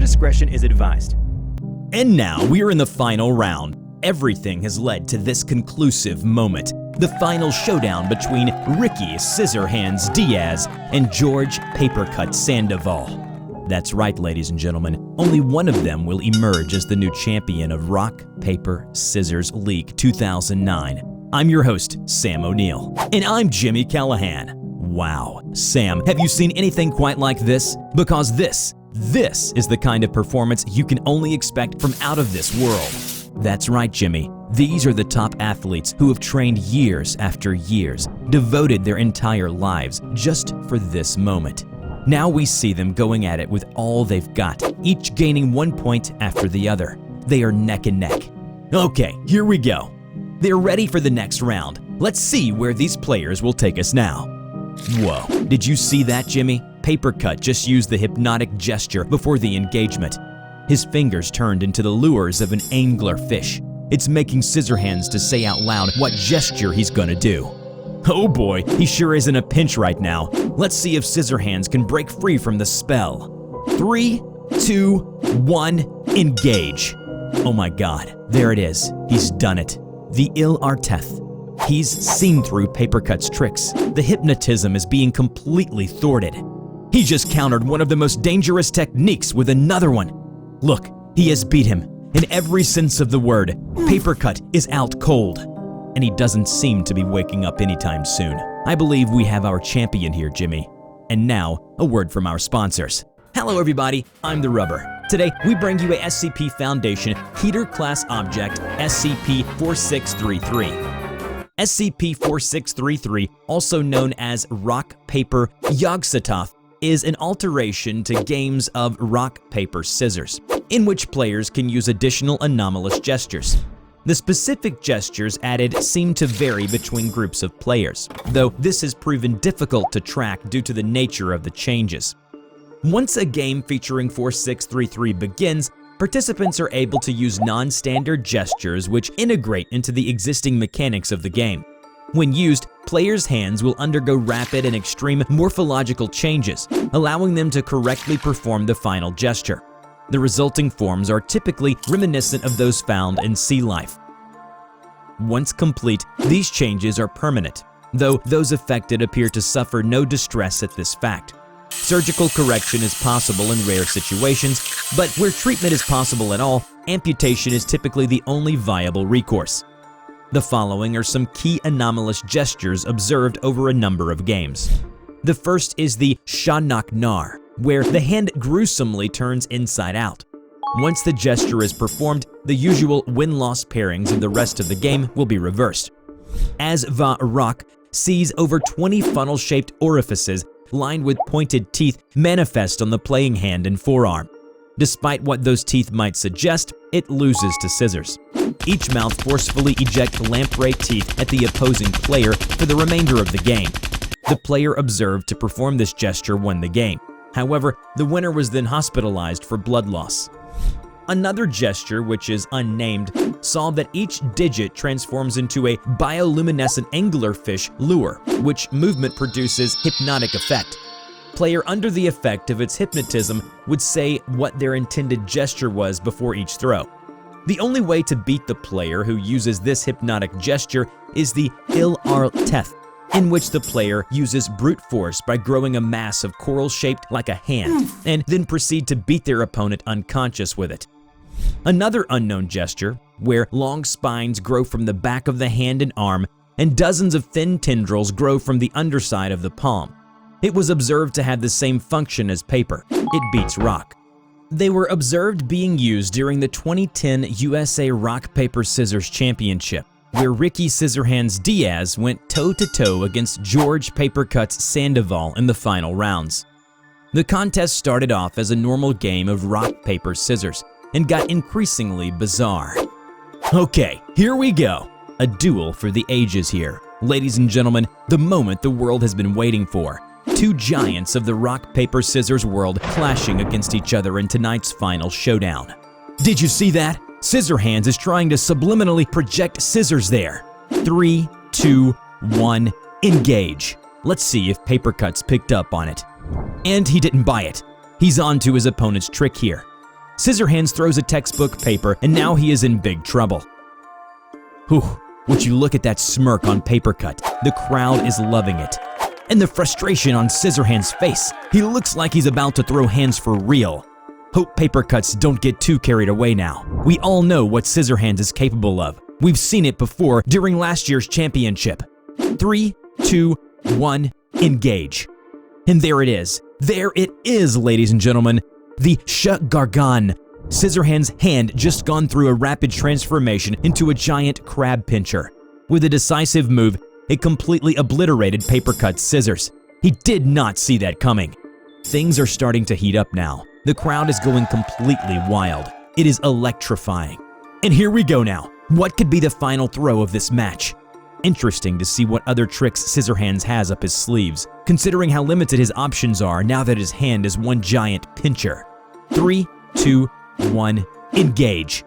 discretion is advised. And now we are in the final round. Everything has led to this conclusive moment. The final showdown between Ricky Scissorhands Diaz and George Papercut Sandoval. That's right, ladies and gentlemen, only one of them will emerge as the new champion of Rock, Paper, Scissors League 2009. I'm your host, Sam O'Neill. And I'm Jimmy Callahan. Wow, Sam, have you seen anything quite like this? Because this is the kind of performance you can only expect from out of this world. That's right, Jimmy. These are the top athletes who have trained years after years, devoted their entire lives just for this moment. Now we see them going at it with all they've got, each gaining 1 point after the other. They are neck and neck. Okay, here we go. They're ready for the next round. Let's see where these players will take us now. Whoa, did you see that, Jimmy? Papercut just used the hypnotic gesture before the engagement. His fingers turned into the lures of an angler fish. It's making Scissorhands to say out loud what gesture he's gonna do. Oh boy, he sure is in a pinch right now. Let's see if Scissorhands can break free from the spell. 3, 2, 1, engage. Oh my god, there it is. He's done it. The Yog-Sothoth. He's seen through Papercut's tricks. The hypnotism is being completely thwarted. He just countered one of the most dangerous techniques with another one. Look, he has beat him. In every sense of the word, Papercut is out cold. And he doesn't seem to be waking up anytime soon. I believe we have our champion here, Jimmy. And now, a word from our sponsors. Hello everybody, I'm TheRubber. Today, we bring you a SCP Foundation KETER class object, SCP-4633. SCP-4633, also known as Rock, Paper, Yog-Sothoth, is an alteration to games of Rock, Paper, Scissors, in which players can use additional anomalous gestures. The specific gestures added seem to vary between groups of players, though this has proven difficult to track due to the nature of the changes. Once a game featuring 4633 begins, participants are able to use non-standard gestures which integrate into the existing mechanics of the game. When used, players' hands will undergo rapid and extreme morphological changes, allowing them to correctly perform the final gesture. The resulting forms are typically reminiscent of those found in sea life. Once complete, these changes are permanent, though those affected appear to suffer no distress at this fact. Surgical correction is possible in rare situations, but where treatment is possible at all, amputation is typically the only viable recourse. The following are some key anomalous gestures observed over a number of games. The first is the Shanak Nar, where the hand gruesomely turns inside out. Once the gesture is performed, the usual win-loss pairings of the rest of the game will be reversed. As Va Rock sees over 20 funnel-shaped orifices lined with pointed teeth manifest on the playing hand and forearm. Despite what those teeth might suggest, it loses to Scissors. Each mouth forcefully ejects lamprey teeth at the opposing player for the remainder of the game. The player observed to perform this gesture won the game. However, the winner was then hospitalized for blood loss. Another gesture, which is unnamed, saw that each digit transforms into a bioluminescent anglerfish lure, which movement produces hypnotic effect. Player under the effect of its hypnotism would say what their intended gesture was before each throw. The only way to beat the player who uses this hypnotic gesture is the Yog-Sothoth, in which the player uses brute force by growing a mass of coral shaped like a hand, and then proceed to beat their opponent unconscious with it. Another unknown gesture, where long spines grow from the back of the hand and arm, and dozens of thin tendrils grow from the underside of the palm. It was observed to have the same function as paper. It beats rock. They were observed being used during the 2010 USA Rock, Paper, Scissors Championship, where Ricky Scissorhands Diaz went toe-to-toe against George Papercut Sandoval in the final rounds. The contest started off as a normal game of rock, paper, scissors, and got increasingly bizarre. Okay, here we go. A duel for the ages here. Ladies and gentlemen, the moment the world has been waiting for. Two giants of the rock, paper, scissors world clashing against each other in tonight's final showdown. Did you see that? Scissorhands is trying to subliminally project scissors there. 3, 2, 1, engage. Let's see if Papercut's picked up on it. And he didn't buy it. He's on to his opponent's trick here. Scissorhands throws a textbook paper, and now he is in big trouble. Whew, would you look at that smirk on Papercut? The crowd is loving it. And the frustration on Scissorhands' face. He looks like he's about to throw hands for real. Hope Papercuts don't get too carried away now. We all know what Scissorhands is capable of. We've seen it before during last year's championship. 3, 2, 1, engage. And there it is. There it is, ladies and gentlemen. The Shut-Gargan. Scissorhands' hand just gone through a rapid transformation into a giant crab pincher. With a decisive move, it completely obliterated Papercut's scissors. He did not see that coming. Things are starting to heat up now. The crowd is going completely wild. It is electrifying. And here we go now. What could be the final throw of this match? Interesting to see what other tricks Scissorhands has up his sleeves, considering how limited his options are now that his hand is one giant pincher. 3, 2, 1, engage.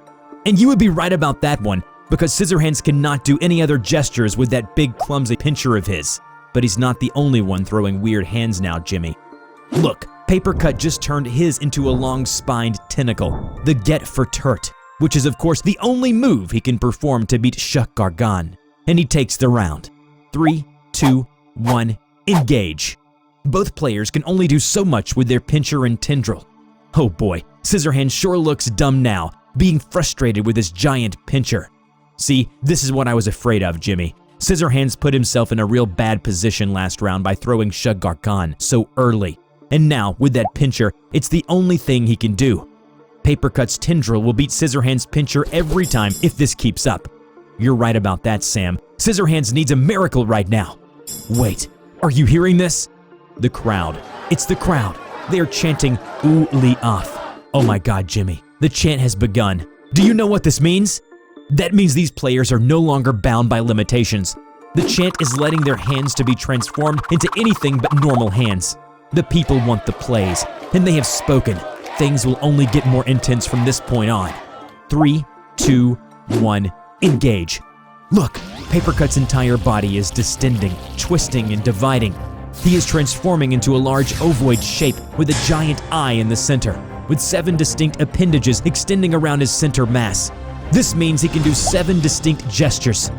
And you would be right about that one, because Scissorhands cannot do any other gestures with that big clumsy pincher of his. But he's not the only one throwing weird hands now, Jimmy. Look, Papercut just turned his into a long-spined tentacle, the Get for Turt, which is of course the only move he can perform to beat Shut-Gargan. And he takes the round. 3, 2, 1, engage. Both players can only do so much with their pincher and tendril. Oh boy, Scissorhands sure looks dumb now, being frustrated with this giant pincher. See, this is what I was afraid of, Jimmy. Scissorhands put himself in a real bad position last round by throwing Shut-Gargan so early. And now, with that pincher, it's the only thing he can do. Papercut's tendril will beat Scissorhands' pincher every time if this keeps up. You're right about that, Sam. Scissorhands needs a miracle right now. Wait, are you hearing this? The crowd. It's the crowd. They are chanting "Oo Li Off." Oh my god, Jimmy. The chant has begun. Do you know what this means? That means these players are no longer bound by limitations. The chant is letting their hands to be transformed into anything but normal hands. The people want the plays, and they have spoken. Things will only get more intense from this point on. 3, 2, 1, engage. Look, Papercut's entire body is distending, twisting, and dividing. He is transforming into a large ovoid shape with a giant eye in the center, with 7 distinct appendages extending around his center mass. This means he can do 7 distinct gestures.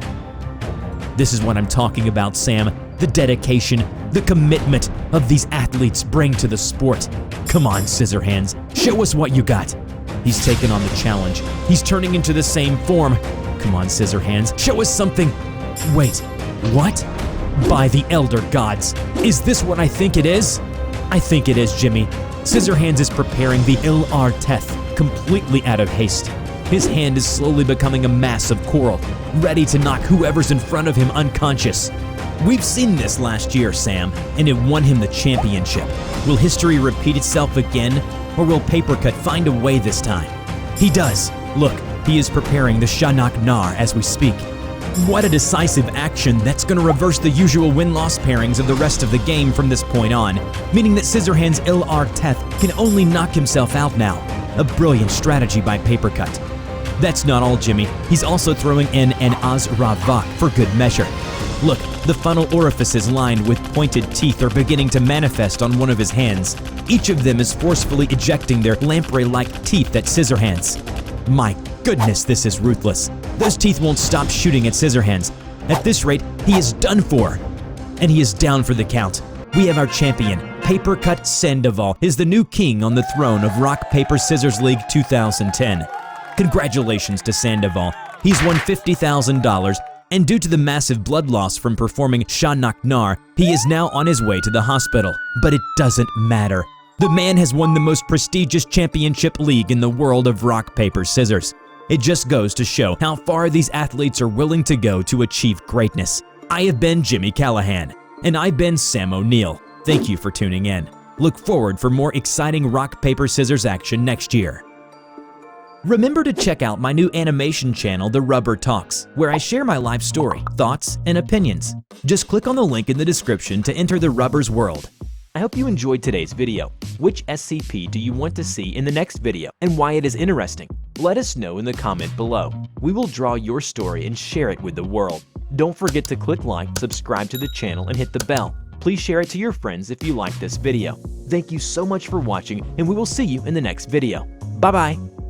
This is what I'm talking about, Sam. The dedication, the commitment of these athletes bring to the sport. Come on, Scissorhands, show us what you got. He's taken on the challenge. He's turning into the same form. Come on, Scissorhands, show us something. Wait, what? By the Elder Gods. Is this what I think it is? I think it is, Jimmy. Scissorhands is preparing the Il-Ar-Teth, completely out of haste. His hand is slowly becoming a mass of coral, ready to knock whoever's in front of him unconscious. We've seen this last year, Sam, and it won him the championship. Will history repeat itself again, or will Papercut find a way this time? He does. Look, he is preparing the Shanak-Nar as we speak. What a decisive action that's going to reverse the usual win-loss pairings of the rest of the game from this point on, meaning that Scissorhands' Il-Ar-Teth can only knock himself out now. A brilliant strategy by Papercut. That's not all, Jimmy. He's also throwing in an Az-Ra-Vak for good measure. Look, the funnel orifices lined with pointed teeth are beginning to manifest on one of his hands. Each of them is forcefully ejecting their lamprey-like teeth at Scissorhands. My goodness, this is ruthless. Those teeth won't stop shooting at Scissorhands. At this rate, he is done for. And he is down for the count. We have our champion. Papercut Sandoval is the new king on the throne of Rock, Paper, Scissors League 2010. Congratulations to Sandoval. He's won $50,000, and due to the massive blood loss from performing Shanak-Nar, he is now on his way to the hospital. But it doesn't matter. The man has won the most prestigious championship league in the world of rock, paper, scissors. It just goes to show how far these athletes are willing to go to achieve greatness. I have been Jimmy Callahan, and I've been Sam O'Neill. Thank you for tuning in. Look forward for more exciting rock, paper, scissors action next year. Remember to check out my new animation channel, TheRubber Talks, where I share my life story, thoughts, and opinions. Just click on the link in the description to enter the Rubber's world. I hope you enjoyed today's video. Which SCP do you want to see in the next video, and why it is interesting? Let us know in the comment below. We will draw your story and share it with the world. Don't forget to click like, subscribe to the channel, and hit the bell. Please share it to your friends if you like this video. Thank you so much for watching, and we will see you in the next video. Bye-bye.